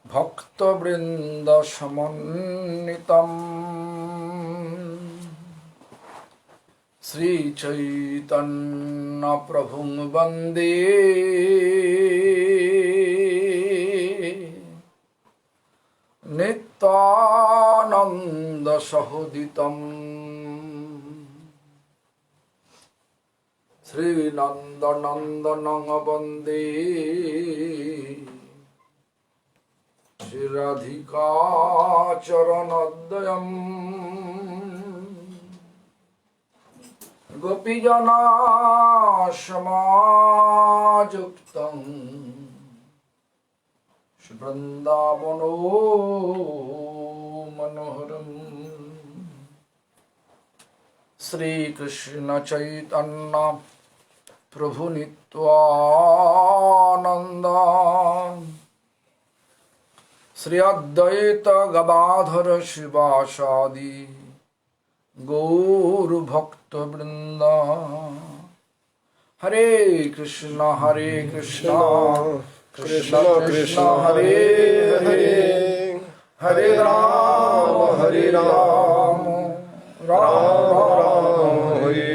Bhakta-vrinda samanitam Sri Chaitanya Prabhum Vande Nityananda Sahoditam Sri Nanda Nandanang Vande Shri Radhika Charanadayam Gopijana Samajuktam Shri Vrindavano Manoharam Sri Krishna Chaitanya Prabhu Nityananda Sri Advaita Gadadhara Shivasadi Gaur Bhakta Vrinda Hare Krishna Krishna Krishna Hare Hare Hare Rama Rama Hare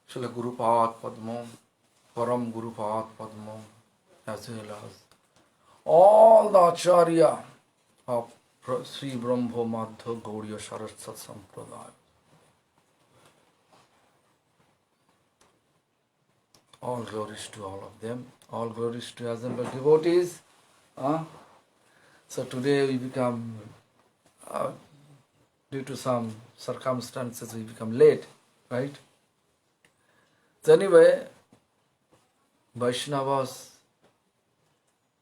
Srila Gurupad Padma Param Gurupad Padma as well as all the Acharya of Sri Brahma Madhva Gauriya Saraswat Sampradaya. All glories to all of them. All glories to assembled devotees. So today we become, due to some circumstances, we become late, right? So anyway, Vaishnava's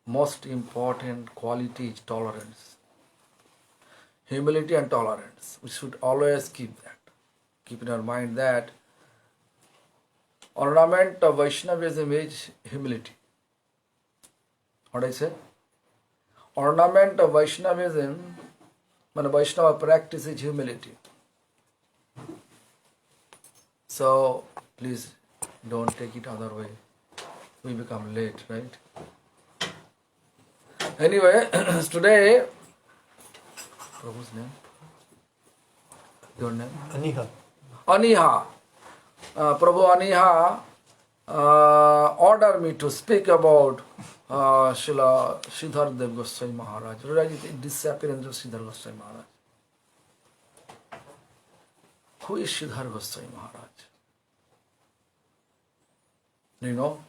most important quality is tolerance. Humility and tolerance. We should always keep that. Keep in our mind that ornament of Vaishnavism is humility. What I say? Ornament of Vaishnavism, when Vaishnava practice is humility. So please don't take it other way. We become late, right? Anyway, today, Prabhu's name? Your name? Aniha. Prabhu Aniha ordered me to speak about Srila Sridhar Dev Goswami Maharaj, regarding disappearance of Sridhar Goswami Maharaj. Who is Sridhar Goswami Maharaj? Do you know?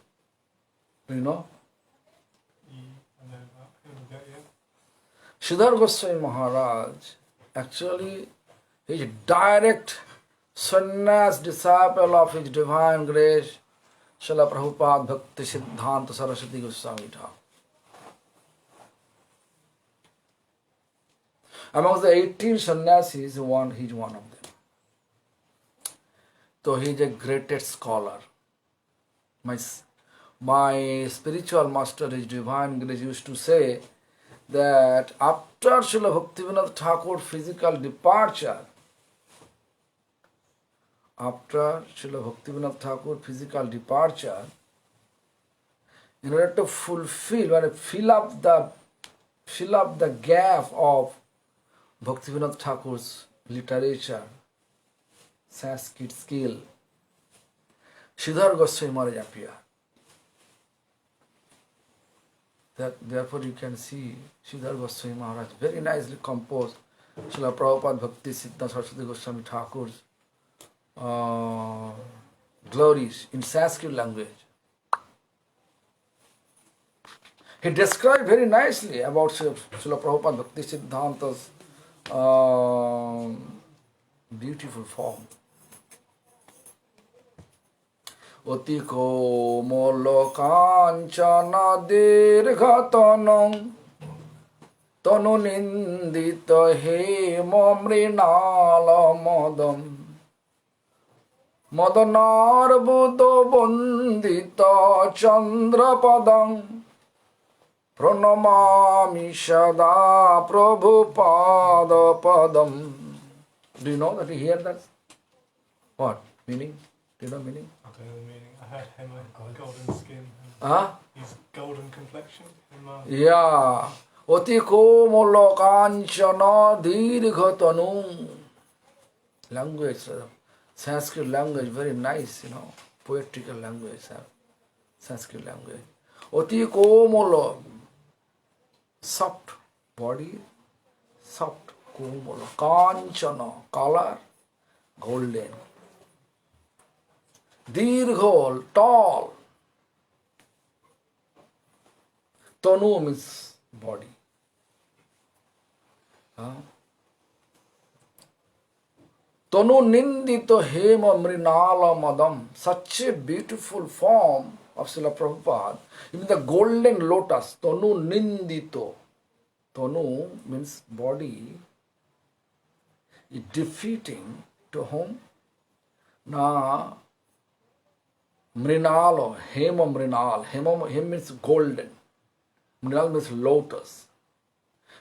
Sridhar Goswami Maharaj actually is a direct sannyas disciple of His Divine Grace, Srila Prabhupada Bhakti Siddhanta Saraswati Goswami Thakur. Amongst the 18 sannyasis, he is one of them. So he is a greatest scholar. My spiritual master, His Divine Grace, used to say that after Srila Bhaktivinoda Thakur's physical departure, in order to fill up the gap of Bhaktivinoda Thakur's literature, Sanskrit skill, Sridhar Goswami Maharaj appeared. Therefore you can see Sridhar Goswami Maharaj very nicely composed Srila Prabhupada Bhakti Siddhanta Saraswati Goswami Thakur's Glories in Sanskrit language. He described very nicely about Srila Prabhupada Bhakti Siddhanta's beautiful form. Oti komolo kanchana dirghatanam tanu nindita he mamrinala madam madanarbudo bandita chandrapadam pranamami sada Prabhupada padam. Do you know that you hear that? What? Meaning? Do you know meaning? Okay, meaning. I heard Hema got golden skin. Huh? He's golden complexion. Hema. Yeah. Oti komolo kanchana dirghatanu. Language, Sanskrit language, very nice, poetical language, Sanskrit language. Oti komolo, soft body, soft, komolo, kanchana, color, golden. Dirghol, tall. Tanu means body. Tanu nindito hema mrinala madam. Such a beautiful form of Srila Prabhupada. Even the golden lotus, Tanu nindito. Tanu means body. Is defeating to whom? Na mrinalo, hema mrinal. Hema means golden. Mrinal means lotus.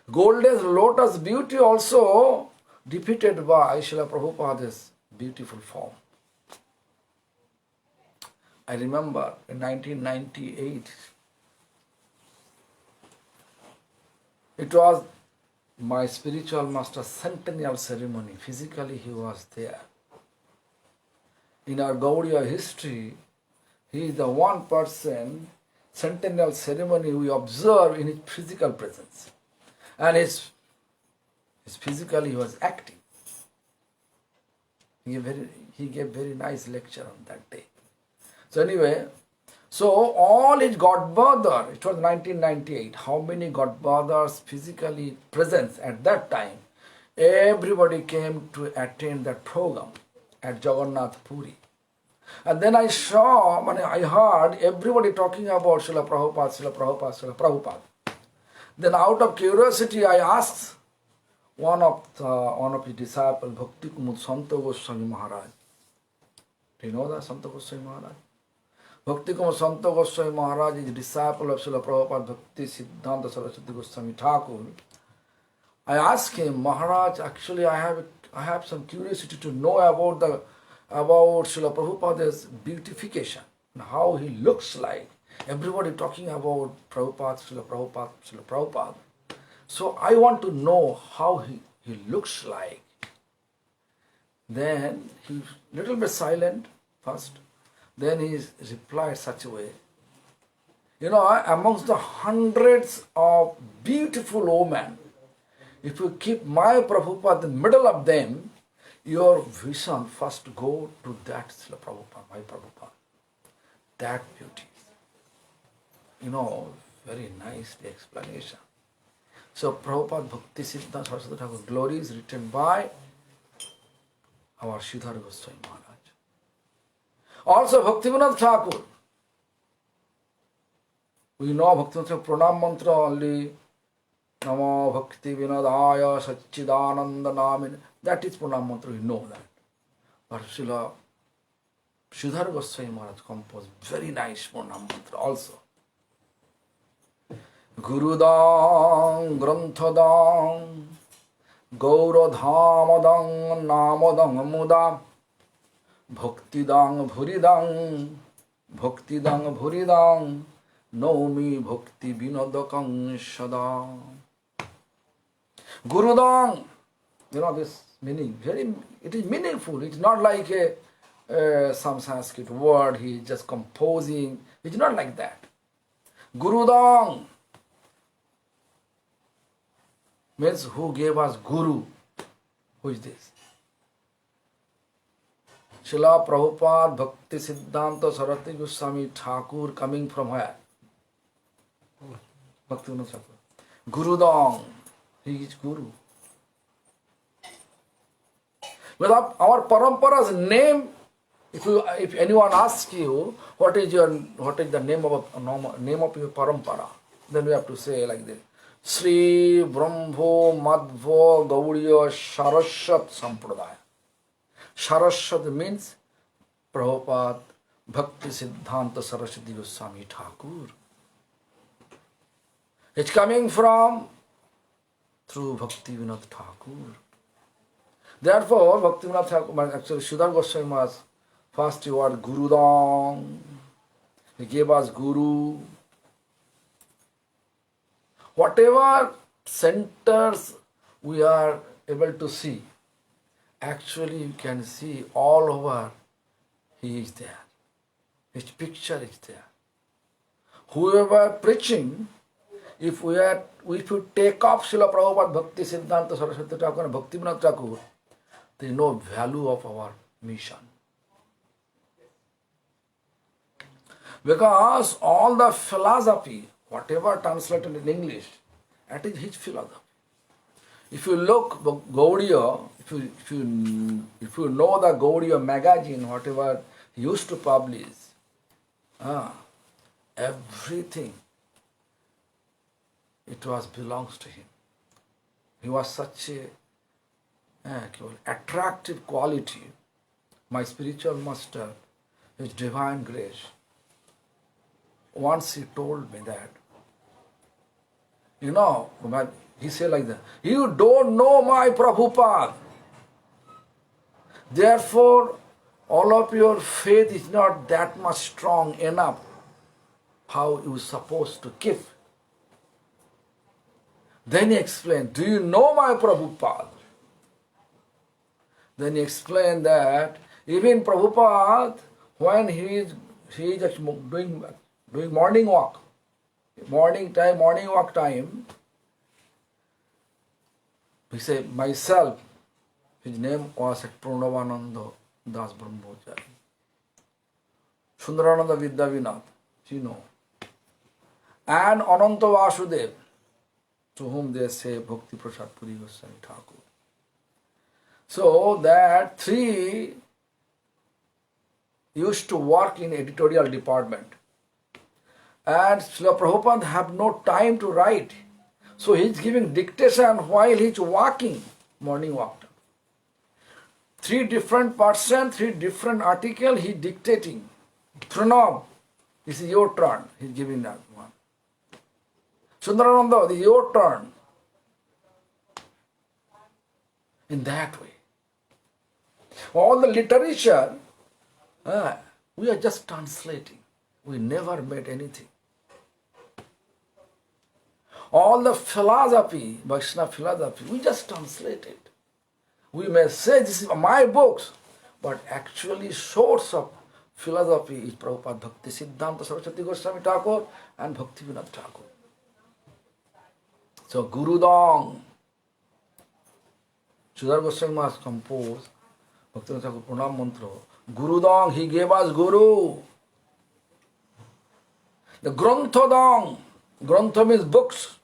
Golden lotus beauty also defeated by Srila Prabhupada's beautiful form. I remember in 1998, it was my spiritual master's centennial ceremony. Physically he was there. In our Gaudiya history, he is the one person, centennial ceremony we observe in his physical presence. And his physically he was acting. He gave very nice lecture on that day. So anyway, so all his Godfather, it was 1998, how many Godfathers physically present at that time, everybody came to attend that program at Jagannath Puri. And then I saw, I heard everybody talking about Srila Prabhupada, Srila Prabhupada, Srila Prabhupada. Then out of curiosity I asked one of his disciples, Bhakti Kumud Santa Goswami Maharaj. Do you know that Santa Goswami Maharaj? Bhakti Kumud Santa Goswami Maharaj is a disciple of Srila Prabhupada Bhakti Siddhanta Saraswati Goswami Thakur. I asked him, Maharaj, actually I have some curiosity to know about Srila Prabhupada's beautification and how he looks like. Everybody talking about Prabhupada, Srila Prabhupada, Srila Prabhupada. So I want to know how he looks like. Then he little bit silent first. Then he replied such a way. Amongst the hundreds of beautiful women, if you keep my Prabhupada in the middle of them, your vision first go to that Srila Prabhupada, my Prabhupada. That beauty. Very nice explanation. So Prabhupada Bhakti Siddhanta Saraswati Thakur Glories written by our Sridhar Goswami Maharaj. Also Bhaktivinoda Thakur. We know Bhaktivinoda Thakur Pranam Mantra only. Namo Bhakti Vinodaya Satchidananda Namin. That is Pranam Mantra, we know that. But Sridhar Goswami Maharaj composed very nice Pranam Mantra also. Gurudang Granthadang Gauradhamadang Namadang Mudam Bhaktidang Bhuridang Naumi Bhakti Vinodakang Sada. Gurudang, this meaning, it is meaningful. It's not like some Sanskrit word he is just composing. It's not like that. Gurudang means who gave us Guru. Who is this? Srila Prabhupada Bhakti Siddhanta Saraswati Goswami Thakur, coming from where? Bhakti Thakur. Gurudang. He is Guru. But our parampara's name, if anyone asks you what is the name of your parampara, then we have to say like this: Sri Brahmo Madhva Gauriya Saraswat Sampradaya. Saraswat means Prabhupada Bhakti Siddhanta Saraswati Goswami Thakur. It's coming from through Bhakti Vinod Thakur. Therefore, Bhakti Vinod Thakur, actually Sridhar Goswami Maharaj, first word Gurudam. He gave us Guru. Whatever centers we are able to see, actually you can see all over He is there. His picture is there. Whoever preaching, if you take off Srila Prabhupada Bhakti Siddhanta Saraswati Thakur and Bhakti Vinod Thakur, there is no value of our mission. Because all the philosophy, whatever translated in English, that is his philosophy. If you look Gaudiya, if you know the Gaudiya magazine, whatever he used to publish, everything, it belongs to him. He was such a attractive quality. My spiritual master, His Divine Grace, once he told me that, he said like that, you don't know my Prabhupada. Therefore, all of your faith is not that much strong enough. How you supposed to keep? Then he explained, do you know my Prabhupada? Then he explained that even Prabhupada, when he is doing morning walk time, he said, myself, his name was Pranavananda Das Brahmachari. Sundarananda Vidyavinath, you know. And Ananta Vasudev, to whom they say Bhakti Prasad Puri Goswami Thakur. So that three used to work in editorial department. And Srila Prabhupada have no time to write. So he is giving dictation while he is walking, morning walk. 3 different person, 3 different article he dictating. Pranam, this is your turn. He is giving that one. Sundarananda, this is your turn. In that way. All the literature, we are just translating. We never made anything. All the philosophy, Vaishnava philosophy, we just translate it. We may say this is my books, but actually source of philosophy is Prabhupada Bhakti Siddhanta Saraswati Goswami Thakur and Bhakti Vinod Thakur. So Guru Dong, Sridhar Goswami Maharaj composed Bhakti Vinod Thakur Pranam Mantra. Guru Dong, he gave us Guru. The Grantha Dong, Grantha means books.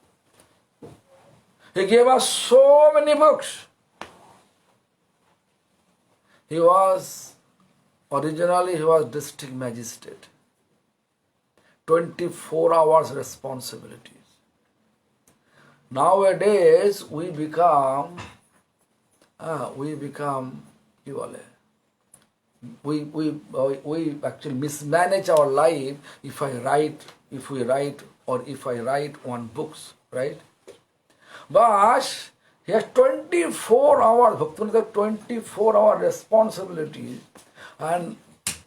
He gave us so many books. Originally he was district magistrate. 24 hours responsibilities. Nowadays we become we actually mismanage our life if I write one books, right? But he has 24 hours, Bhaktivinoda 24-hour responsibility, and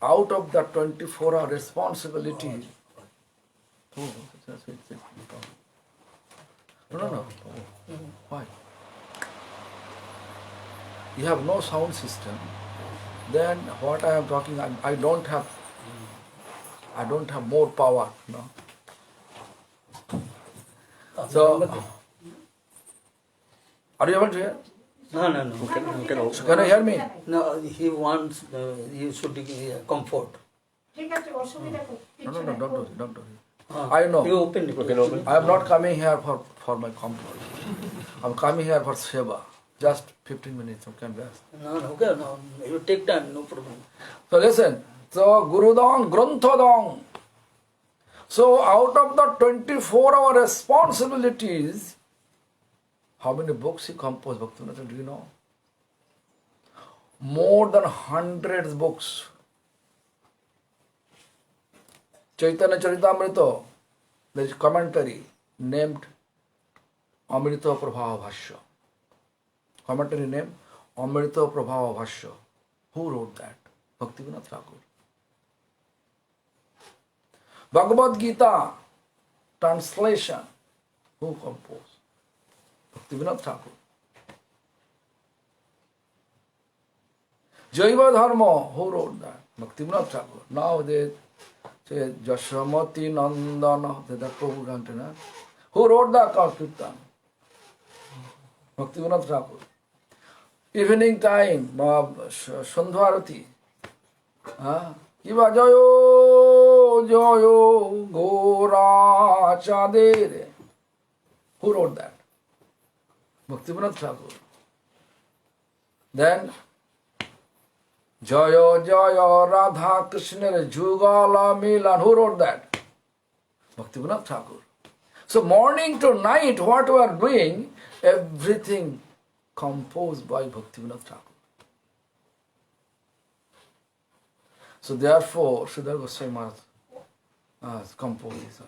out of that 24-hour responsibility, no. Why? You have no sound system. Then what I am talking, I don't have more power. No. So, are you able to hear? No. So can you hear me? No, he wants, he should comfort. No, don't do it. I know. You open it. I am not coming here for my comfort. I am coming here for seva. Just 15 minutes, okay, rest. No, you take time, no problem. So listen, so Guru Dong, Grantha Dong. So out of the 24-hour responsibilities, how many books he composed, Bhaktivinoda, do you know? More than 100 books. Chaitanya Charitamrita, there is commentary named Amrita Prabhava Bhashya. Commentary named Amrita Prabhava Bhashya. Who wrote that? Bhaktivinoda Thakur. Bhagavad Gita translation, who composed? Bhaktivinoda Thakur. Jaiva Dharma, who wrote that? Bhaktivinoda Thakur. Now they say Jashamati Nandana, that's the Prabhupada. Who wrote the Kirtan? Bhaktivinoda Thakur. Evening time, Sandharati. Kiva Jayo Jayo Gora Chadere. Who wrote that? Bhaktivinoda Thakur. Then Jaya Jaya Radha Krishna Jugala Milan. Who wrote that? Bhaktivinoda Thakur. So morning to night, what we are doing, everything composed by Bhaktivinoda Thakur. So therefore, Sridhar Goswami Maharaj has composed this.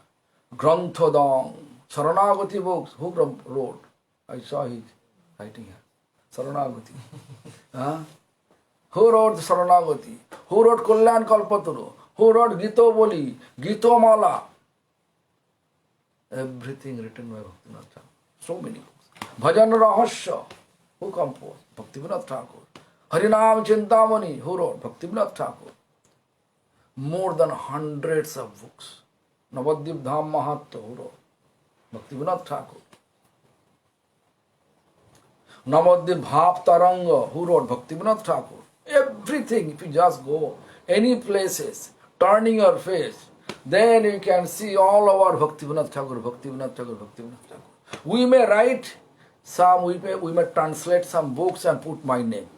Granthodam, Saranagati books. Who wrote? I saw his writing here. Saranagati. Who wrote the Saranagati? Who wrote Kulyan Kalpaturu? Who wrote Gito Boli, Gito Mala? Everything written by Bhaktivinoda Thakur. So many books. Bhajan Rahasya. Who composed? Bhaktivinoda Thakur. Harinam Chintamani. Who wrote? Bhaktivinoda Thakur. More than hundreds of books. Navadvip Dham Mahatma. Who wrote? Bhaktivinoda Thakur. Navadvip Bhav Taranga. Who wrote? Bhaktivinoda Thakur. Everything, if you just go any places, turning your face, then you can see all our Bhaktivinoda Thakur, Bhaktivinoda Thakur, Bhaktivinoda Thakur. We may write some, we may translate some books and put my name.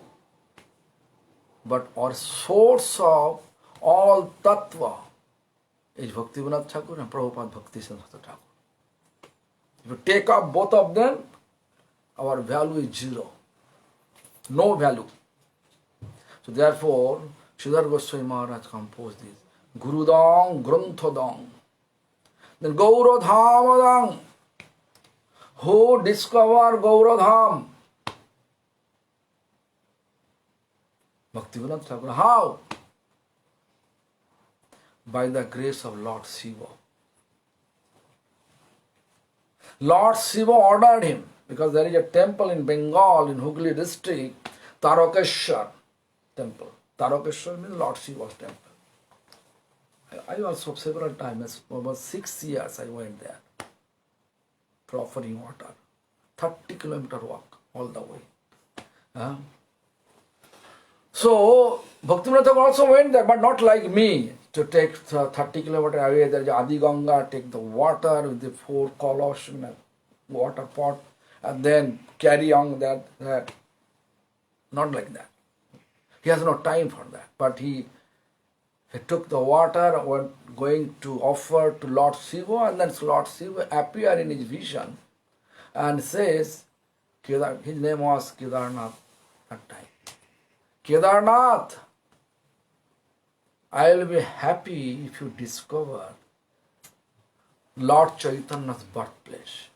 But our source of all tattva is Bhaktivinoda Thakur and Prabhupada Bhakti Siddhanta Thakur. If you take up both of them, our value is zero. No value. So therefore, Sridhar Goswami Maharaj composed this. Gurudang, Granthodang. Then Gauradhamadang. Who discovered Gauradham? Bhaktivinoda Thakur. How? By the grace of Lord Shiva. Lord Shiva ordered him, because there is a temple in Bengal, in Hooghly district, Tarakeshwar temple. Tarakeshwar means Lord Shiva's temple. I also several times, about 6 years I went there for offering water. 30-kilometer walk all the way. So, Bhaktivinoda Thakur also went there, but not like me, to take 30 kilometer away. There is Adi Ganga, take the water with the 4 kalash in a water pot, and then carry on that. Not like that. He has no time for that. But he took the water, went going to offer to Lord Shiva, and then Lord Shiva appeared in his vision and says, his name was Kedarnath at that time. Kedarnath, I will be happy if you discover Lord Chaitanya's birthplace.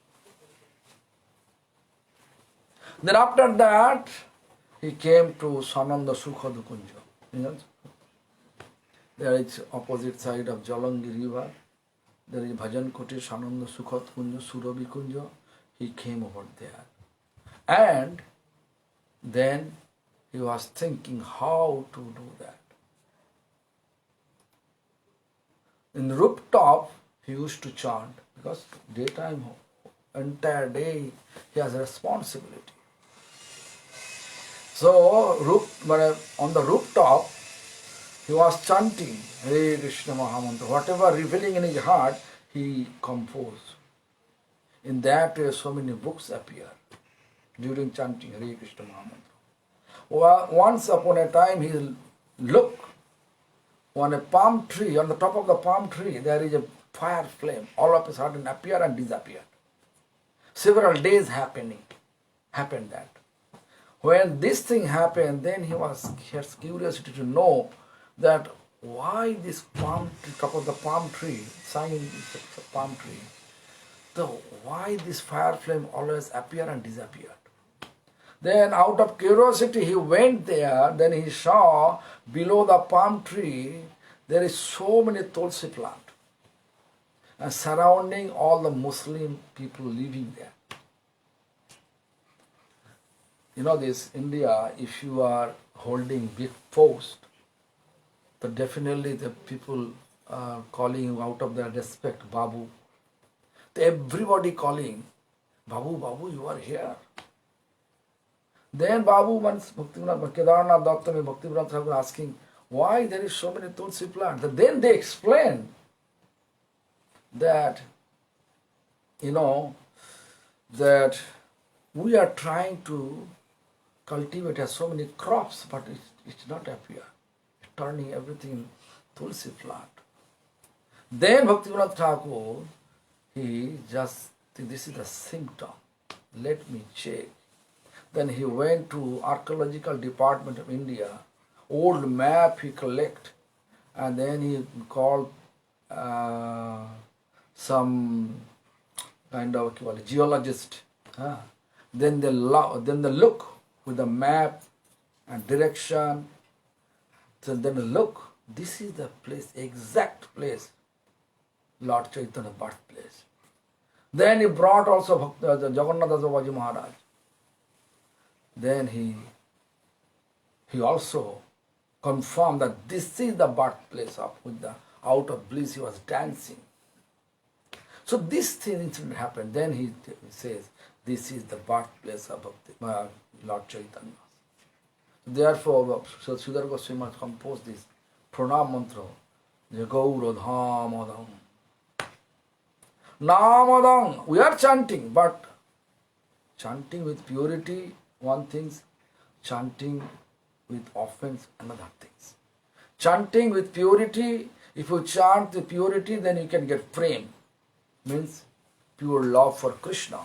Then after that, he came to Sananda Sukhad Kunja. There is opposite side of Jalangi river. There is Bhajan Kuti, Sananda Sukhad Kunja, Surabhi Kunja. He came over there. And then he was thinking how to do that. In the rooftop, he used to chant, because daytime, entire day, he has a responsibility. So, on the rooftop, he was chanting Hare Krishna Mahamantra. Whatever revealing in his heart, he composed. In that way, so many books appear during chanting Hare Krishna Mahamantra. Once upon a time, he looked on a palm tree, on the top of the palm tree, there is a fire flame. All of a sudden appear and disappear. Several days happened that. When this thing happened, then he has curiosity to know that why this palm tree, top of the palm tree, sign is the palm tree, so why this fire flame always appear and disappear. Then out of curiosity he went there, then he saw below the palm tree there is so many tulsi plant. and surrounding all the Muslim people living there. You know this, India, if you are holding big post, so definitely the people are calling you out of their respect, Babu. Everybody calling, Babu, Babu, you are here. Then Babu, once Kedarnath Datta and Bhaktivinoda Thakur asking, why there is so many tulsi plants? Then they explain that, that we are trying to cultivate so many crops, but it's not appear. Turning everything tulsi plant. Then Bhaktivinoda Thakur, he just, this is the symptom. Let me check. Then he went to Archaeological Department of India, old map he collect, and then he called some kind of geologist. Then they look with the map and direction. So then look, this is the place, exact place, Lord Chaitanya birthplace. Then he brought also Jagannath Dasavaji Maharaj. Then he also confirmed that this is the birthplace of, with the out of bliss he was dancing. So this thing happened. Then he says, this is the birthplace of Lord Chaitanya. Therefore, Sridhar Goswami Maharaj composed this pranam mantra, Gauradhamadam. Namadam, we are chanting, but chanting with purity, one thing, chanting with offense, another things. Chanting with purity, if you chant with purity, then you can get prem, means pure love for Krishna.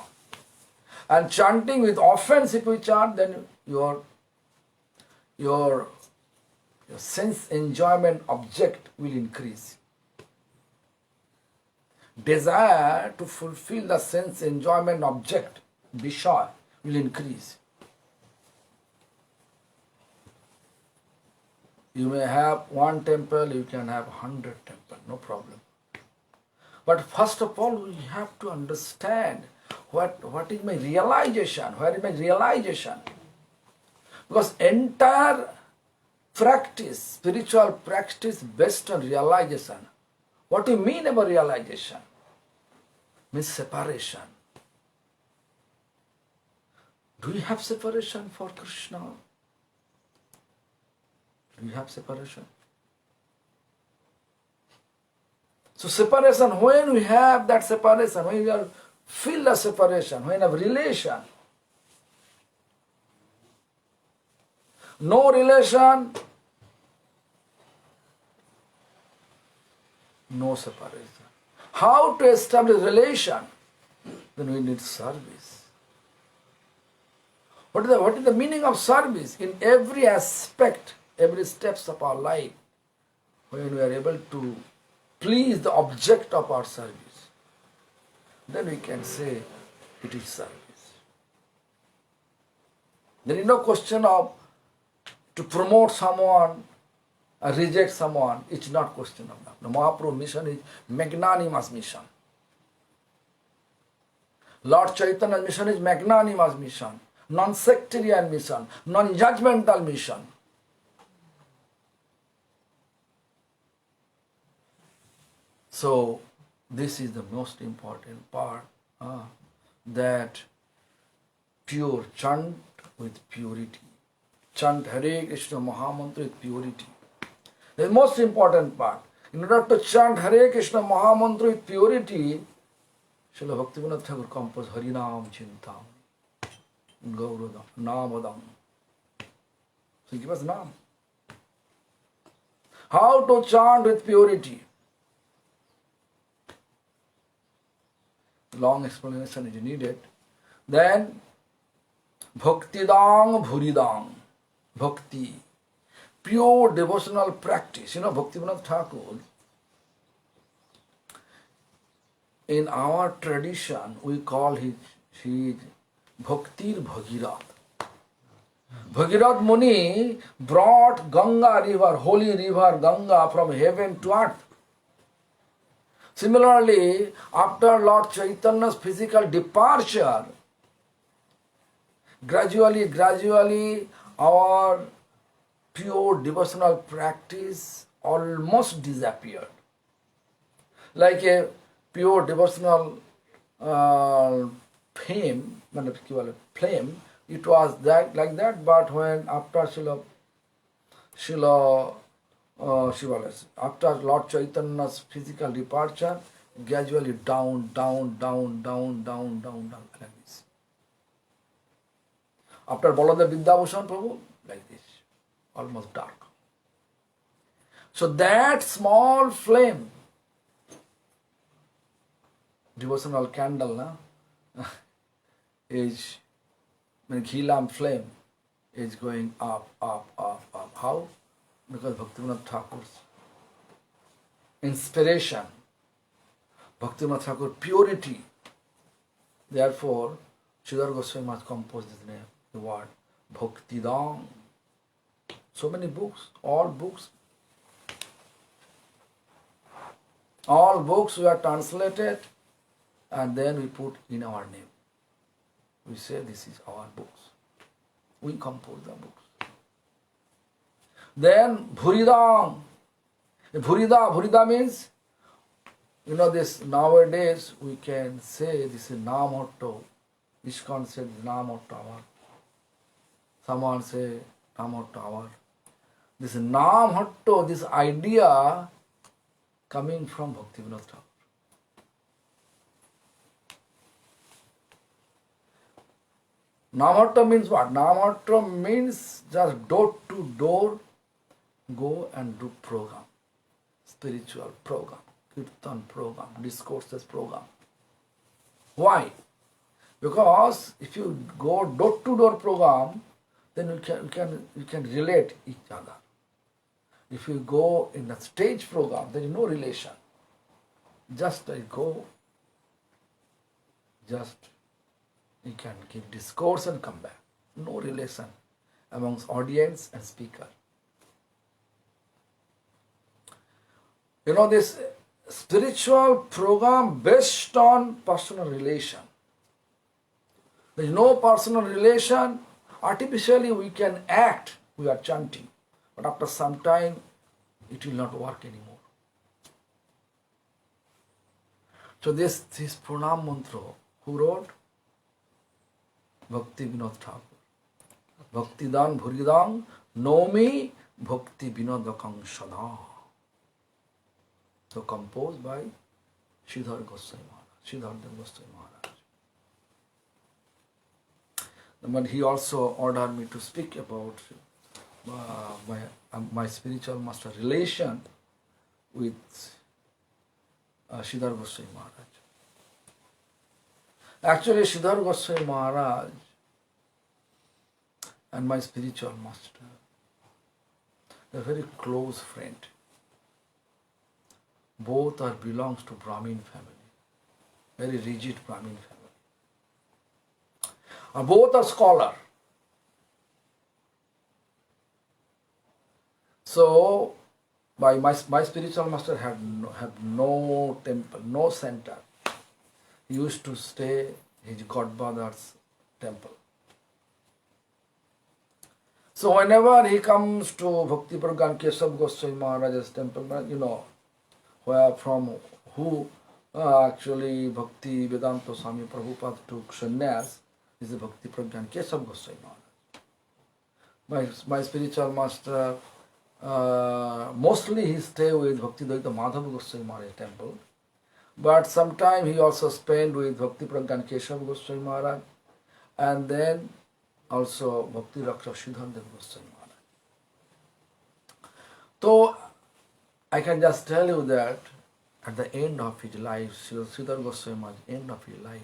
And chanting with offense, if you chant, then your sense enjoyment object will increase. Desire to fulfill the sense enjoyment object, Vishaya, will increase. You may have one temple, you can have 100 temples, no problem. But first of all, we have to understand what is my realization, where is my realization. Because entire practice, spiritual practice based on realization. What do you mean about realization? Means separation. Do you have separation for Krishna? Do you have separation? So separation, when we have that separation, when we feel the separation, when we have relation, no relation, no separation. How to establish relation? Then we need service. What is the meaning of service? In every aspect, every steps of our life, when we are able to please the object of our service, then we can say it is service. There is no question of to promote someone or reject someone. It's not question of that. The Mahaprabhu mission is magnanimous mission. Lord Chaitanya's mission is magnanimous mission, non-sectarian mission, non-judgmental mission. So this is the most important part, that pure chant with purity. Chant Hare Krishna Mahamantra with purity. The most important part. In order to chant Hare Krishna Mahamantra with purity, Srila Bhaktivinoda Thakur composed Harinam Chintam, Gauradam, Namadam. So give us Nam. How to chant with purity? Long explanation is needed. Then, Bhaktidang Bhuridang. Bhakti. Pure devotional practice. Bhaktivinoda Thakur, in our tradition, we call his Bhaktir Bhagirath. Bhagirath Muni brought Ganga river, holy river Ganga from heaven to earth. Similarly, after Lord Chaitanya's physical departure, gradually, our pure devotional practice almost disappeared. Like a pure devotional flame, it was that like that, but when after after Lord Chaitanya's physical departure, gradually down, like this. After Baladev Vidyabhushan Prabhu, like this, almost dark. So that small flame, devotional candle, is, when ghee lamp flame is going up. How? Because Bhaktivinoda Thakur's inspiration, Bhaktivinoda Thakur purity. Therefore, Sridhar Goswami Maharaj composed this name, the word Bhaktidam. So many books, all books were translated and then we put in our name. We say this is our books. We compose the books. Then Bhuridam. Bhurida means, this nowadays we can say this is Namotto. ISKCON said Namotto hour. Someone say Namotto hour. This Namotto, this idea coming from Bhaktivinoda Thakur. Namotto means what? Namotto means just door to door go and do program, spiritual program, kirtan program, discourses program. Why? Because if you go door to door program, then you can relate each other. If you go in a stage program, there is no relation. Just go, just you can give discourse and come back. No relation amongst audience and speaker. This spiritual program based on personal relation. There is no personal relation. Artificially we can act, we are chanting. But after some time, it will not work anymore. So this pranam mantra, who wrote? Bhakti Vinod Thakur. Bhaktidan Bhuridam Nomi Bhakti Vinodakang Sada. So composed by Sridhar Goswami Maharaj, Sridhar Goswami Maharaj. But he also ordered me to speak about my spiritual master relation with Sridhar Goswami Maharaj. Actually, Sridhar Goswami Maharaj and my spiritual master, they are very close friend. Both belongs to Brahmin family, very rigid Brahmin family. Both are scholar. So, my spiritual master had no temple, no center. He used to stay in his godfather's temple. So whenever he comes to Bhakti Pragyan Keshav Goswami Maharaj's temple, who actually Bhakti Vedanta Swami Prabhupada took sannyas, is the Bhakti Pragyan Keshav Goswami Maharaj. My spiritual master, mostly he stay with Bhakti Dvaita Madhava Goswami Maharaj temple, but sometime he also spent with Bhakti Pragyan Keshav Goswami Maharaj, and then also Bhakti Rakshak Sridhar Goswami Maharaj. So I can just tell you that at the end of his life, Sridhar Goswami Maharaj, end of his life,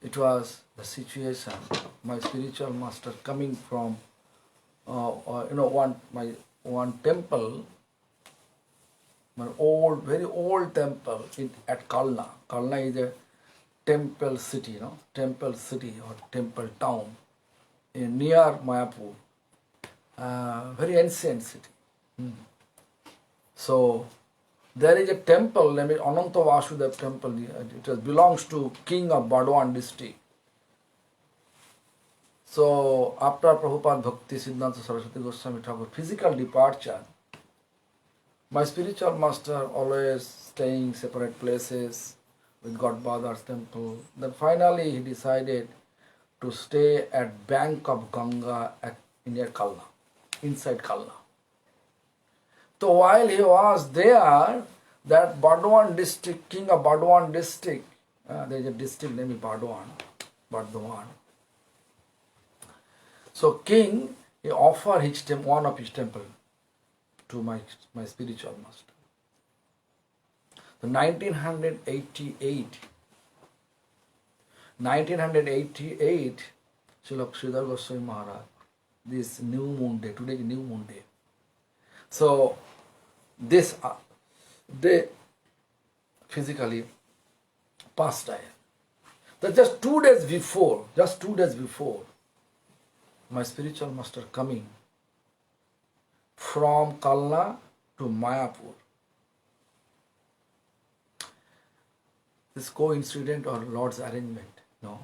it was the situation, my spiritual master coming from one temple, an old, very old temple at Kalna. Kalna is a temple city, temple city or temple town near Mayapur, very ancient city. So There is a temple named Ananta Vasudev temple. It belongs to king of Bodhayan district. So after Prabhupada Bhakti Siddhanta Saraswati Goswami Thakur physical departure, my spiritual master always staying separate places with Godfather's temple. Then finally he decided to stay at bank of Ganga near Kalna, inside Kalna. So while he was there, that Bodhayan district, king of Bodhayan district, there is a district named Bodhayan. So king, he offered one of his temple to my spiritual master. So 1988, Srila Sridhar Goswami Maharaj, this new moon day, today is new moon day. So this day physically passed away. So just 2 days before, my spiritual master coming from Kalna to Mayapur. This coincident or Lord's arrangement? No.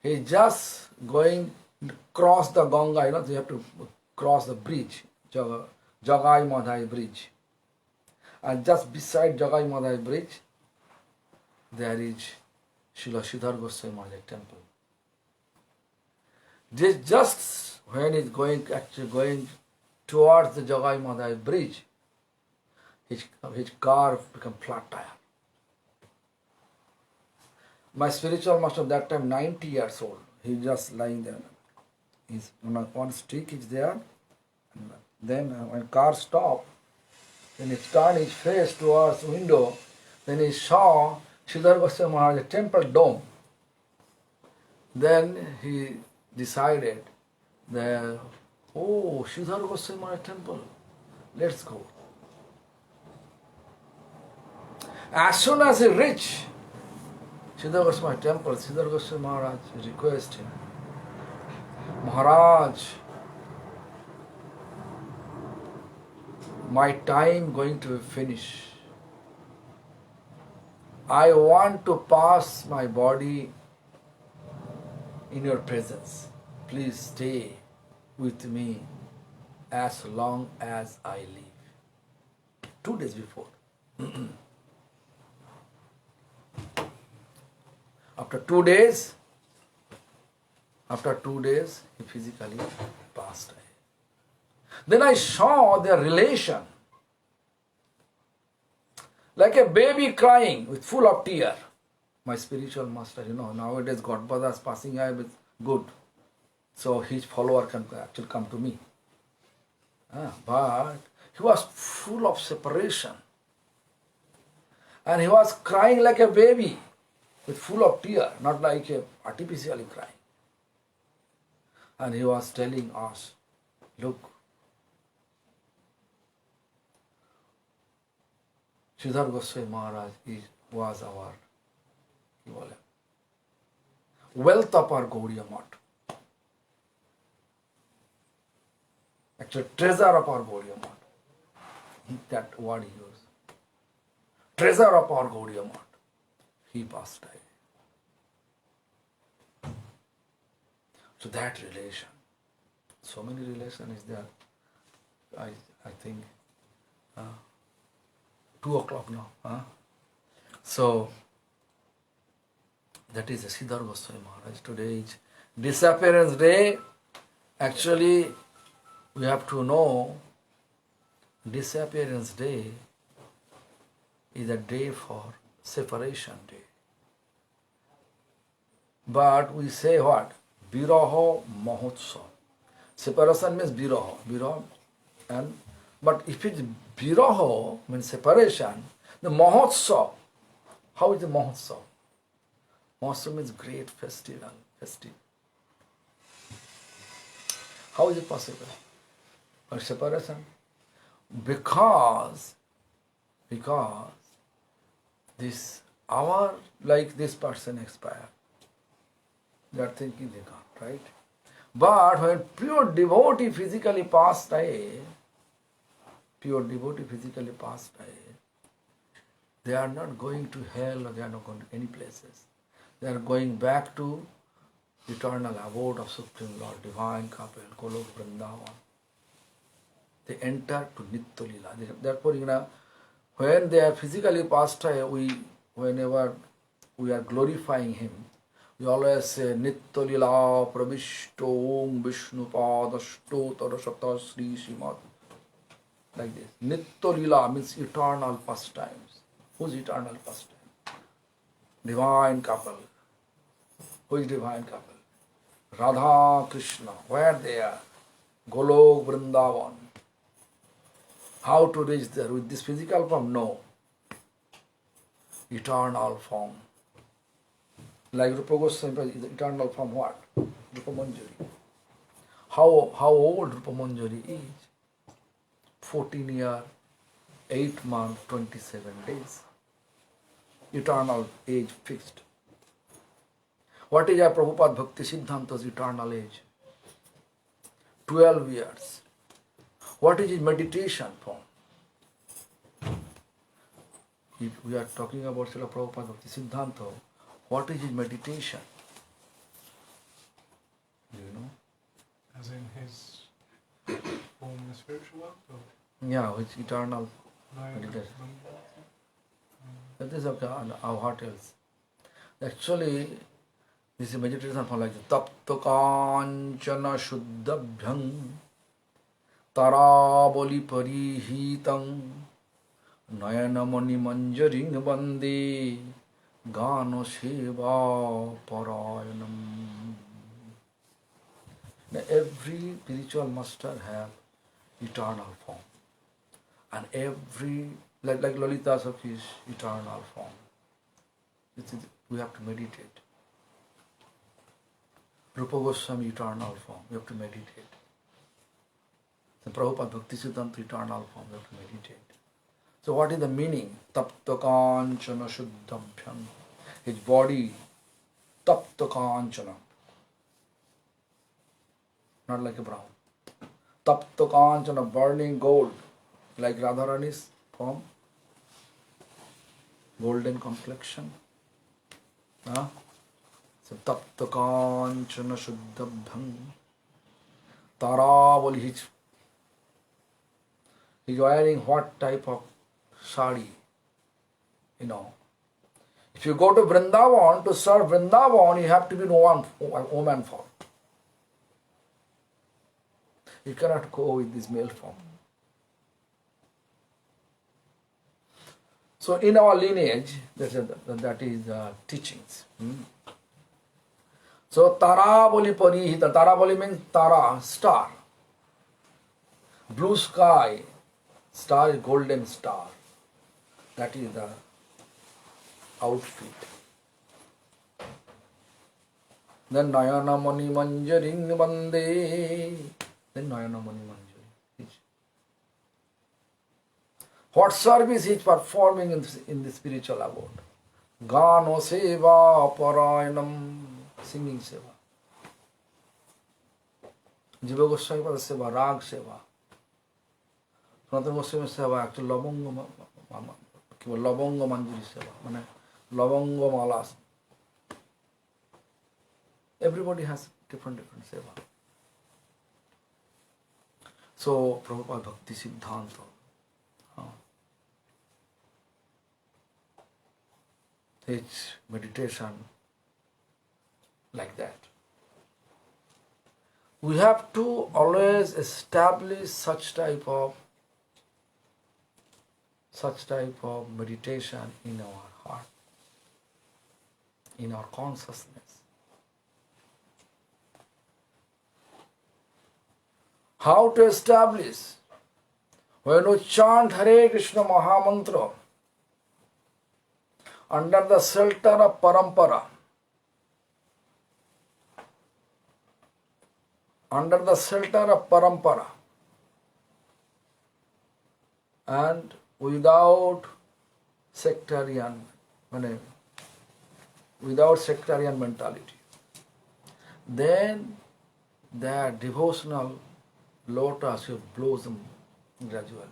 He just going to cross the Ganga, you have to cross the bridge, Jagai Madhai bridge. And just beside Jagai Madhai bridge, there is Srila Sridhar Goswami Maharaj temple. Just when he's going towards the Jagai Madhai bridge, his car became flat tire. My spiritual master at that time 90 years old. He just lying there. His one stick is there. Then when car stopped, then he turned his face towards the window. Then he saw Sridhar Goswami Maharaj temple dome. Then he decided that, oh, Sridhar Goswami Maharaj temple, let's go. As soon as he reached Sridhar Goswami temple, Sridhar Goswami Maharaj requested him, Maharaj, my time going to finish. I want to pass my body in your presence. Please stay with me as long as I live. 2 days before. After 2 days, he physically passed away. Then I saw their relation, like a baby crying with full of tear. My spiritual master, nowadays Godfather is passing away with good, so his follower can actually come to me. But he was full of separation, and he was crying like a baby with full of tear, not like a artificially crying. And he was telling us, look, Sridhar Goswami Maharaj was our wealth of our Gaudiya Math. Actually, treasure of our Gaudiya Math. That word he used. Treasure of our Gaudiya Math. He passed away. So that relation, so many relations is there. I think 2 o'clock now. So that is the Sridhar Goswami Maharaj. Today is Disappearance Day. Actually, we have to know Disappearance Day is a day for separation day. But we say what? Viraha Mahotsav. Separation means Viraha. But if it's Viraha means separation, the Mahotsav, how is the Mahotsav? Mahotsav means great festival. How is it possible? For separation? Because this hour, like this person expired. They are thinking they can't, right? But when pure devotee physically passed away, pure devotee physically passed away, they are not going to hell or they are not going to any places. They are going back to eternal abode of Supreme Lord, divine couple, Golok Vrindavan. They enter to Nitya Lila. Therefore, when they are physically passed away, whenever we are glorifying him, we always say Nitya Lila Pravishto Om Vishnu Padashto Tarasata Sri Srimad. Like this. Nitya Lila means eternal pastimes. Who's eternal pastime? Divine couple. Who is divine couple? Radha Krishna. Where they are? Golok Vrindavan. How to reach there? With this physical form? No. Eternal form. Like Rupa Goswami is the eternal form what? Rupa Manjari. How old Rupa Manjari is? 14 years, 8 months, 27 days. Eternal age fixed. What is our Prabhupada Bhakti Siddhanta's eternal age? 12 years. What is his meditation form? If we are talking about Srila Prabhupada Bhakti Siddhanta, what is his meditation? Do you know? As in his form in the spiritual world? Or? Yeah, it's eternal No, meditation. That is what else? Actually, this is meditation for like Tapta Kanchana Shuddhabhyang Taraboli Parihitam Nayanamani Manjaring Bande Gano Seva Parayanam. Now, every spiritual master have eternal form. And every, like Lalita Sakhi's eternal form. We have to meditate. Rupa Goswami eternal form, we have to meditate. The Prabhupada Bhakti Siddhanta eternal form, we have to meditate. So what is the meaning? Tapta Kanchana Shuddhabhyam. His body, Tapta Kanchana. Not like a brown. Tapta Kanchana, burning gold. Like Radharani's form. Golden complexion. Huh? So Tapta Kanchana Shuddhabhyam. Taravali, he's wearing what type of sari? If you go to Vrindavan, to serve Vrindavan, you have to be in woman form. You cannot go with this male form. So in our lineage, that is teachings. So Taraboli Parihita, Taraboli means Tara, star. Blue sky, star is golden star. That is the outfit. Then Nayana Mani Manjaring Bande. Then Nayana Mani Manjari. What service he is performing in the spiritual abode? Gano Seva Parayanam. Singing Seva. Jiva Goswami Pada Seva, Rag Seva. Sanatana Goswami Seva, actually Labanga Manjari Seva. Labanga Malas. Everybody has different Seva. So, Prabhupada Bhakti Siddhanta. It's meditation like that. We have to always establish such type of meditation in our heart, in our consciousness. How to establish? When we chant Hare Krishna Mahamantra under the shelter of Parampara, and without sectarian mentality, then their devotional lotus will blossom gradually.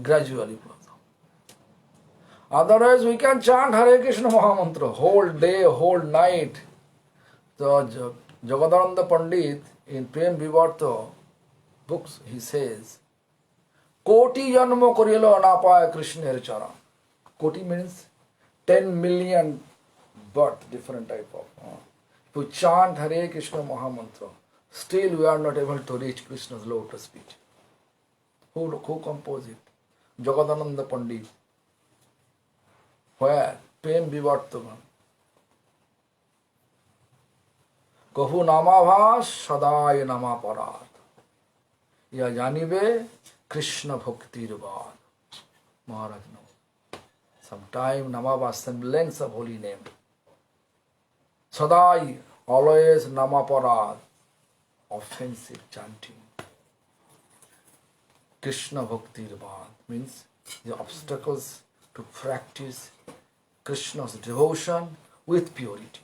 gradually. Otherwise, we can chant Hare Krishna Mahamantra whole day, whole night. The Jagadananda Pandit in Prem Vivarta books, he says, Koti janmo korilo anapaya Krishna chara. Koti means 10 million birth, different type of. If we chant Hare Krishna Mahamantra, still we are not able to reach Krishna's lotus feet. Who composed it? Jagadananda Pandit. Where? Prem Vivartavan. Kahu namabhas sadaya namaparat. Ya janibe Krishna bhaktir bad. Maharaj knows. Sometime namabhas, semblance of holy name. Sadai, always namaparat. Offensive chanting. Krishna bhaktir bad means the obstacles to practice Krishna's devotion with purity.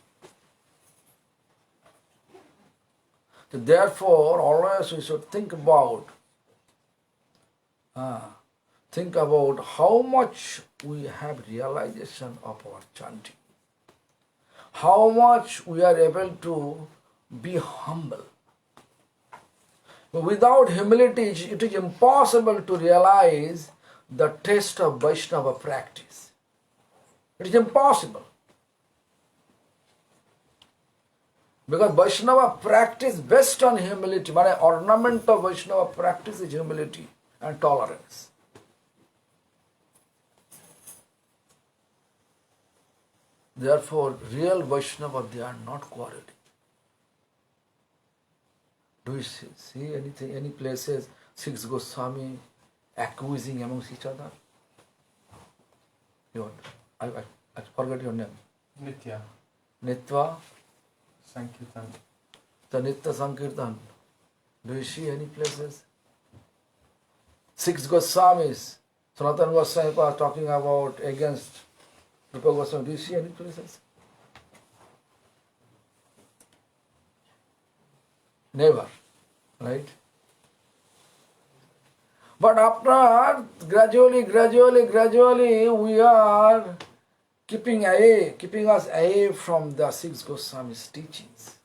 So therefore, always we should think about how much we have realization of our chanting, how much we are able to be humble. Without humility, it is impossible to realize the taste of Vaishnava practice. It is impossible. Because Vaishnava practice based on humility, but an ornament of Vaishnava practice is humility and tolerance. Therefore, real Vaishnava, they are not quarreling. Do you see anything, any places, six Goswami accusing amongst each other? I forgot your name. Nitya. Nitya. Sankirtan. The Nitya Sankirtan. Do you see any places? Six Goswamis. Sanatana Goswami are talking about against Rupa Goswami. Do you see any places? Never. Right? But after gradually, we are keeping us away from the six Goswami's teachings.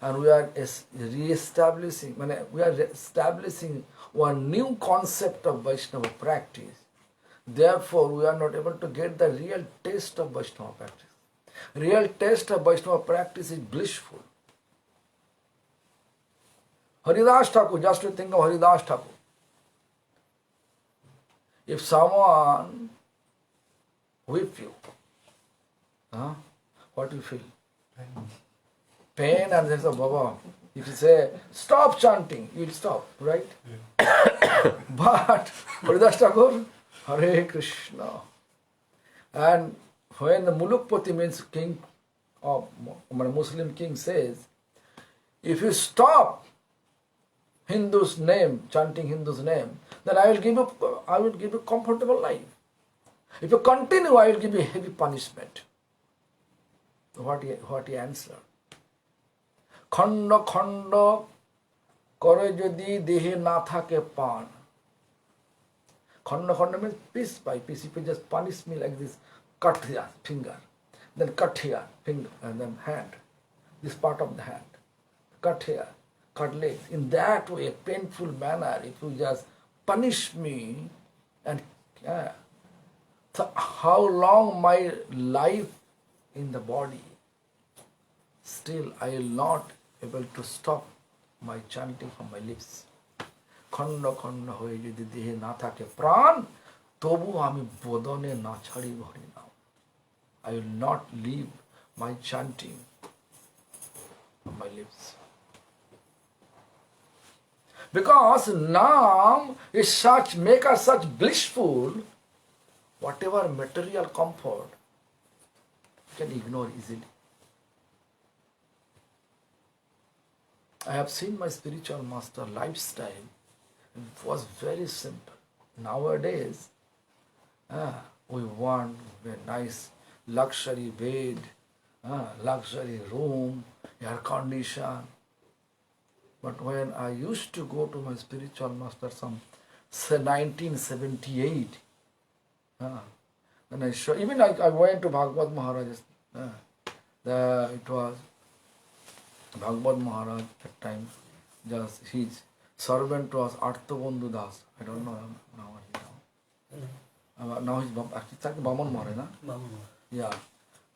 And we are establishing one new concept of Vaishnava practice. Therefore, we are not able to get the real taste of Vaishnava practice. Real taste of Vaishnava practice is blissful. Haridas Thakur, just to think of Haridas Thakur. If someone whip you, what do you feel? Pain, and there's a Baba. If you say, stop chanting, you'll stop, right? Yeah. But Haridas Thakur, Hare Krishna. And when the Mulukpati means king of Muslim king says, if you stop Hindu's name, chanting Hindu's name, then I will give you comfortable life. If you continue, I will give you heavy punishment. What he answered? Khanda khanda kore jodi dehe na thake pan. Khanda khanda means piece by piece. If you just punish me like this, cut here, finger, then cut here, finger, and then hand. This part of the hand. Cut here, cut legs. In that way, a painful manner, if you just punish me, and so how long my life in the body, still I will not able to stop my chanting from my lips. Khanda khanda hoye jodi dehe na thake pran, tobu ami bodone na chhadi bhari naam. I will not leave my chanting from my lips. Because Naam is such, make us such blissful, whatever material comfort, you can ignore easily. I have seen my spiritual master lifestyle. It was very simple. Nowadays, we want a nice luxury bed, luxury room, air condition. But when I used to go to my spiritual master some 1978. And I show, even I went to Bhagavad Maharaj. It was Bhagavad Maharaj at time. Just his servant was Arthabandhu Das. I don't know now. Now he's actually Bhaman Maharaj, na? Yeah.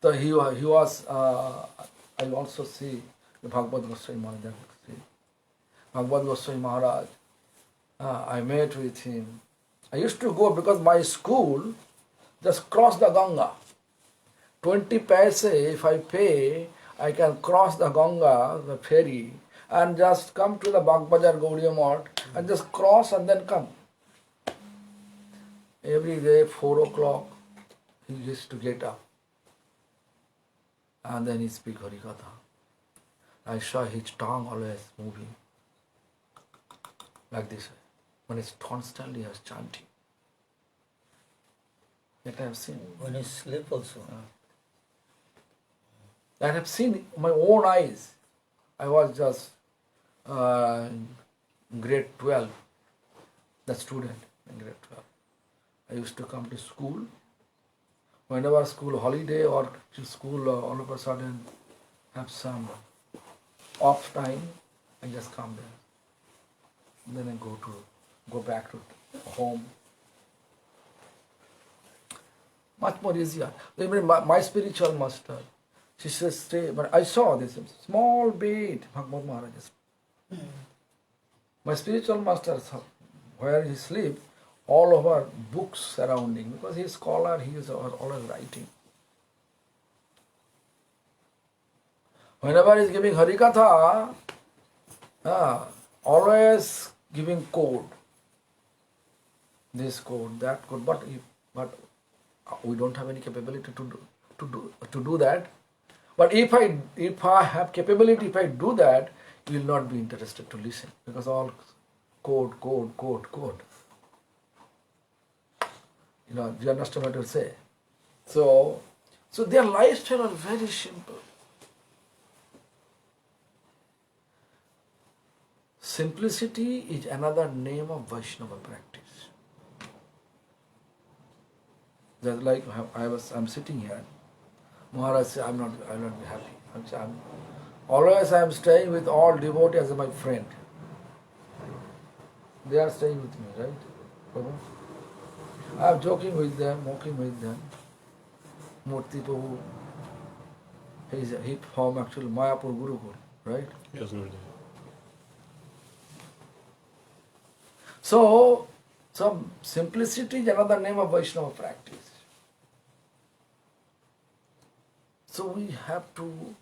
So he was. I also see the Bhagavad Goswami Maharaj. Bhagavad Goswami Maharaj. I met with him. I used to go because my school just crossed the Ganga. 20 paise, if I pay, I can cross the Ganga, the ferry, and just come to the Bagbazar Gaudiya Math and just cross and then come. Every day, 4 o'clock, he used to get up. And then he speak Harikatha. I saw his tongue always moving. Like this. When it's constantly has chanting. That I have seen. When you sleep also. I have seen my own eyes. I was just grade 12, the student in grade 12. I used to come to school. Whenever school holiday or to school all of a sudden have some off time, I just come there. Then I go back to home. Much more easier. Even my spiritual master, she says, stay. But I saw this small bed, Bhagavad Maharaj. My spiritual master, where he sleeps, all over books surrounding, because he is scholar, he is always writing. Whenever he is giving Harikatha, always giving code. This code, that code, but we don't have any capability to do that. But if I have capability, if I do that, you will not be interested to listen, because all code. You know, do you understand what I say? So their lifestyle are very simple. Simplicity is another name of Vaishnava practice. Just like I'm sitting here, Maharaj said, I will not be happy. Always I am staying with all devotees as my friend. They are staying with me, right? Prabhu? I am joking with them, mocking with them. Murti Prabhu, he formed actually Mayapur Gurukul, right? Yes, no idea. So, some simplicity is another name of Vaishnava practice. So we have to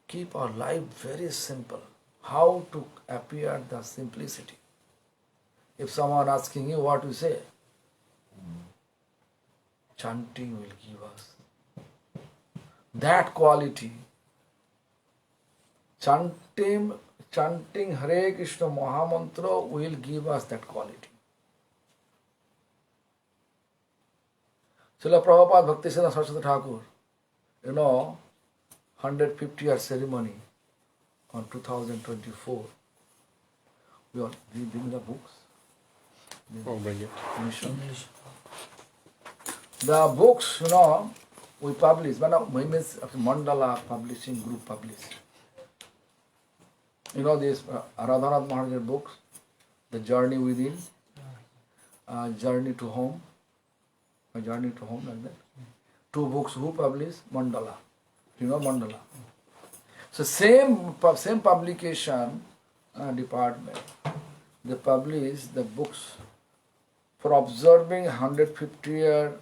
keep our life very simple. How to appear the simplicity? If someone asking you what to say, chanting will give us that quality. Chanting Hare Krishna Mahamantra will give us that quality. Srila Prabhupada Bhaktisiddhanta Saraswati Thakur, 150-year ceremony on 2024. We bring the books. I'll bring it. English. The books, we publish. Means Mandala Publishing Group publish. These Radhanath Maharaj's books, The Journey Within, Journey to Home, like that. 2 books who publish? Mandala. Mandala. So same publication department, they publish the books for observing 150-year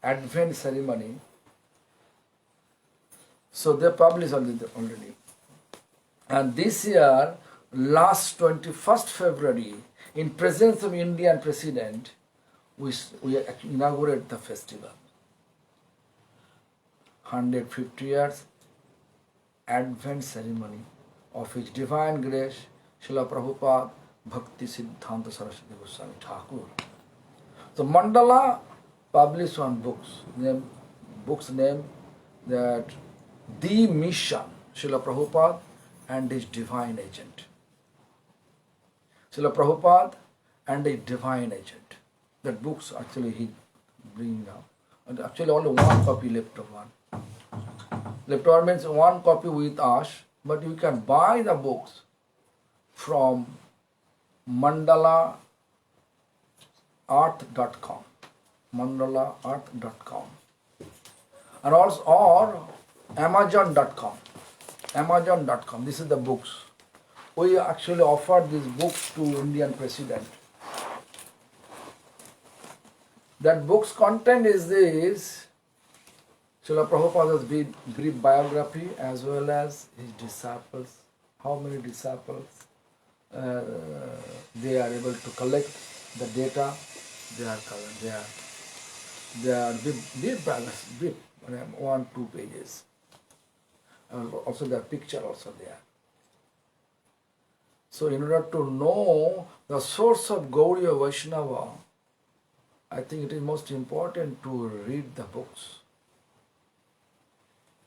Advent ceremony. So they publish already. And this year, last 21st February, in presence of Indian President, we inaugurated the festival. 150 years Advent ceremony of His Divine Grace, Srila Prabhupada Bhakti Siddhanta Saraswati Goswami Thakur. So Mandala published one book's name that The Mission, Srila Prabhupada and His Divine Agent. Srila Prabhupada and a divine agent. That books actually he bring now. And actually only one copy left over. Left over means one copy with us, but you can buy the books from mandalaart.com. mandalaart.com. And also or amazon.com. amazon.com. This is the books. We actually offered this book to Indian President. That book's content is this: Srila Prabhupada's brief biography as well as his disciples. How many disciples they are able to collect the data. They are brief biography, brief 1-2 pages. Also their picture also there. So in order to know the source of Gaudiya Vaishnava, I think it is most important to read the books.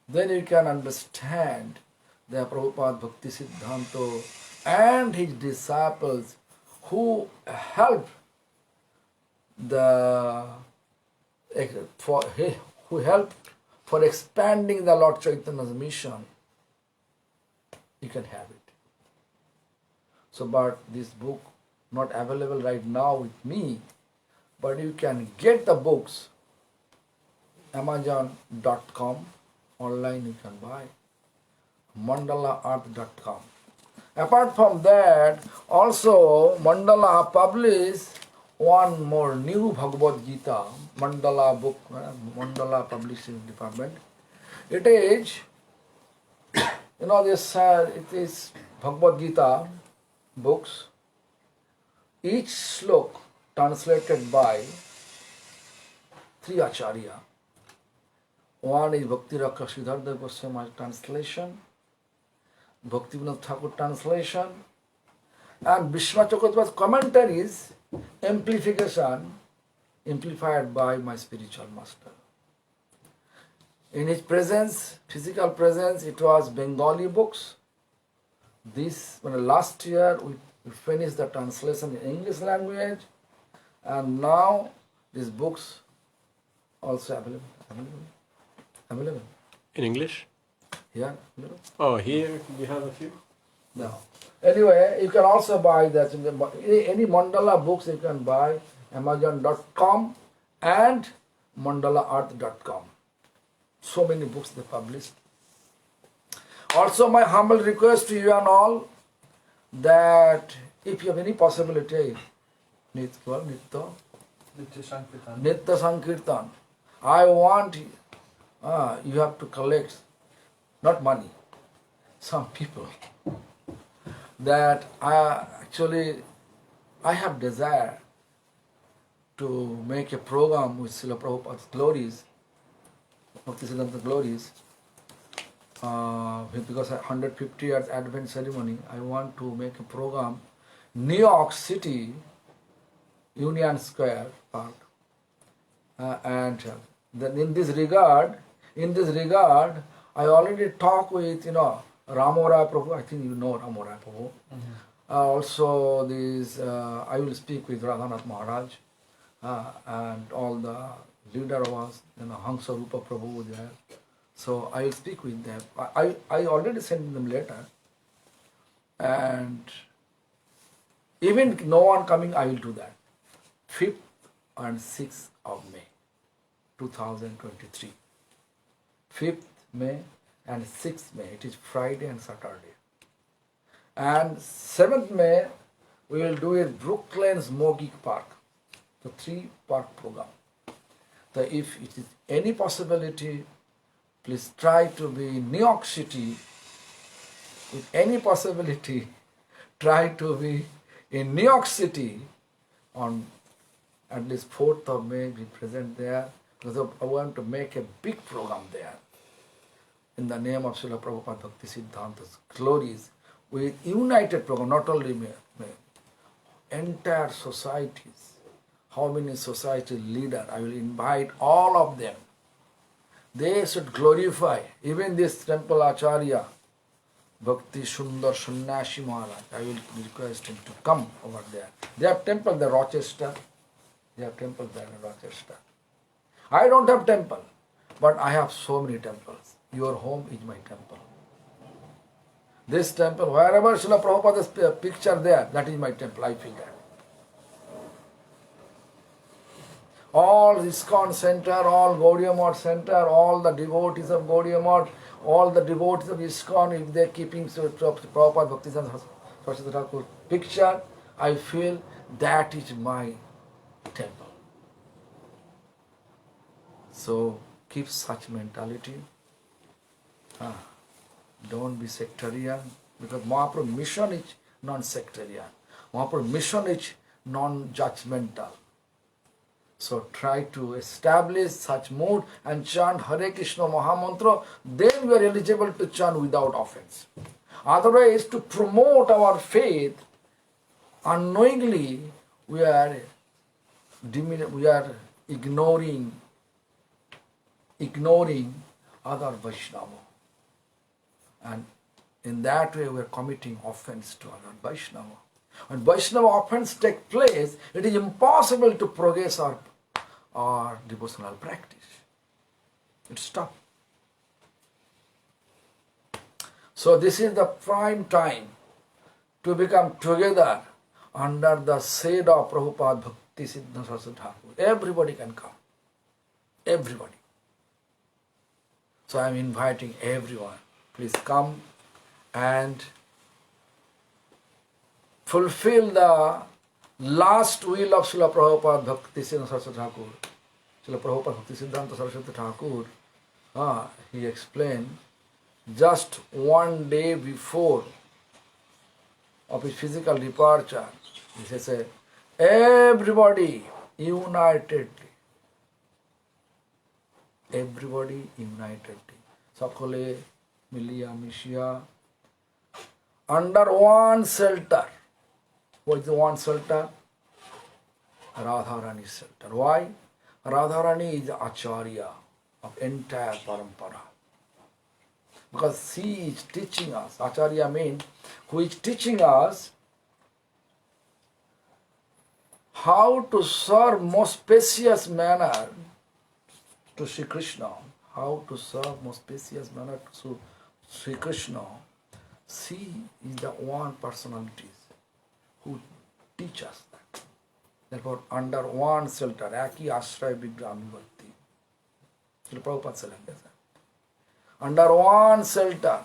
Then you can understand the Prabhupada Bhakti Siddhanta and his disciples who helped for expanding the Lord Chaitanya's mission. You can have it. So, but this book not available right now with me, but you can get the books amazon.com, online you can buy, mandalaart.com. Apart from that, also Mandala published one more new Bhagavad Gita, Mandala book, Mandala Publishing Department. It is, this it is Bhagavad Gita books, each slok translated by 3 Acharya. One is Bhakti Rakshak Sridhar Goswami translation, Bhakti Vinod Thakur translation, and Vishnu Chakravarti's commentaries, amplified by my spiritual master. In his presence, physical presence, it was Bengali books. Last year we finished the translation in English language, and now these books also available. In English? Yeah, available. Oh, here we have a few? No. Anyway, you can also buy that. Any Mandala books you can buy, amazon.com and mandalaart.com. So many books they published. Also, my humble request to you and all, that if you have any possibility, Nitya Sankirtan, I want you have to collect, not money, some people, that I have desire to make a program with Srila Prabhupada's Glories, Bhakti Siddhanta Glories, because 150 years Advent ceremony, I want to make a program, New York City, Union Square Park, and then in this regard, I already talked with Ramora Prabhu. I think you know Ramora Prabhu. Also, I will speak with Radhanath Maharaj and all the leader was Hansa Rupa Prabhu there. So I will speak with them. I already sent them letter, and even no one coming, I will do that. 5th and 6th of May, 2023. 5th May and 6th May. It is Friday and Saturday. And 7th May, we will do it Brooklyn's Mogik Park, the 3-park program. So if it is any possibility, please try to be in New York City. With any possibility, try to be in New York City on at least 4th of May, be present there, because I want to make a big program there in the name of Srila Prabhupada Bhakti Siddhanta's Glories, with united program, not only me, entire societies. How many society leaders? I will invite all of them. They should glorify, even this temple Acharya, Bhakti Sundar Sannyasi Maharaj. I will request him to come over there. They have temple there, Rochester. They have temple there in Rochester. I don't have temple, but I have so many temples. Your home is my temple. This temple, wherever Srila Prabhupada's picture there, that is my temple, I feel that. All ISKCON center, all Gaudiya Math center, all the devotees of Gaudiya Math, all the devotees of ISKCON, if they are keeping Prabhupada Bhaktisiddhanta Saraswati Thakur picture, I feel that is my temple. So keep such mentality. Don't be sectarian, because Mahaprabhu's mission is non-sectarian. Mahaprabhu's mission is non-judgmental. So try to establish such mood and chant Hare Krishna Mahamantra, then we are eligible to chant without offense. Otherwise, to promote our faith, unknowingly we are ignoring other Vaishnava. And in that way we are committing offense to other Vaishnava. When Vaishnava offense takes place, it is impossible to progress our devotional practice. It stops. So this is the prime time to become together under the shade of Prabhupada Bhaktisiddhanta Saraswati Thakur. Everybody can come. Everybody. So I am inviting everyone. Please come and fulfill the last will of Srila Prabhupada Bhaktisiddhanta Saraswati Thakur. Srila Prabhupada Bhaktisiddhanta Saraswati Thakur, he explained, just one day before of his physical departure, he says, everybody unitedly, Sakole, Milia, Mishia, under one shelter. What is the one shelter? Radharani's shelter. Why? Radharani is the Acharya of entire Parampara. Because she is teaching us, Acharya means who is teaching us how to serve most spacious manner to Sri Krishna. How to serve most spacious manner to Sri Krishna. She is the one personality who teach us that. Therefore, under one shelter, Aki Ashraya Vigrami Bhakti. Srila Prabhupada said that. Under one shelter,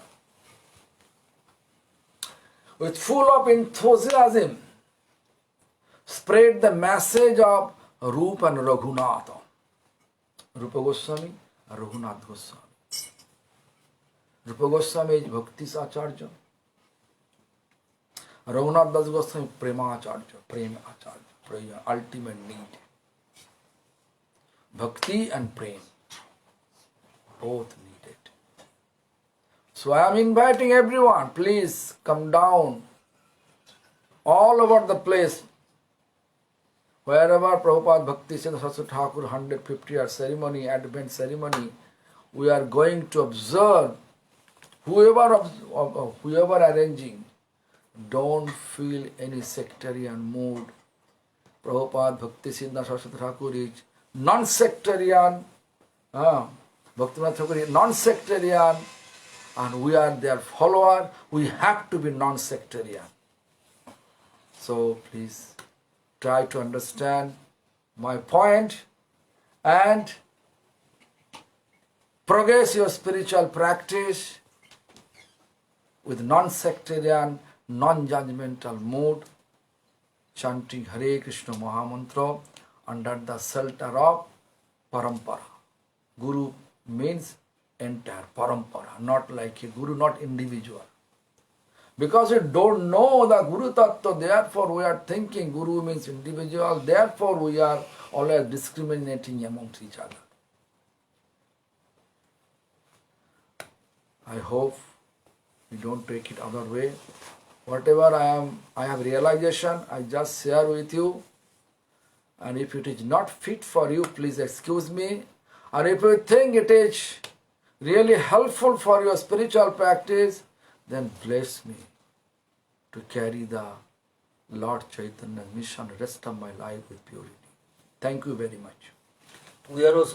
with full of enthusiasm, spread the message of Rupa and Raghunatha. Rupa Goswami and Raghunath Goswami. Rupa Goswami is Bhakti's Acharya. Raghunath Das Goswami Prema Acharya, Prema, ultimate need. Bhakti and Prem, both needed. So I am inviting everyone, please come down all over the place. Wherever Prabhupada Bhaktisiddhanta Saraswati Thakur 150-year ceremony, Advent ceremony, we are going to observe. Whoever arranging, don't feel any sectarian mood. Prabhupada Bhaktisiddhanta Saraswati Thakur is non-sectarian. Bhaktivinoda Thakur is non-sectarian, and we are their follower. We have to be non-sectarian. So please try to understand my point and progress your spiritual practice with non-sectarian, non-judgmental mood, chanting Hare Krishna Mahamantra under the shelter of Parampara. Guru means entire Parampara, not like a Guru, not individual. Because we don't know the Guru Tattva, therefore we are thinking Guru means individual, therefore we are always discriminating amongst each other. I hope we don't take it other way. Whatever I have realization, I just share with you. And if it is not fit for you, please excuse me. Or if you think it is really helpful for your spiritual practice, then bless me to carry the Lord Chaitanya's mission rest of my life with purity. Thank you very much. We are also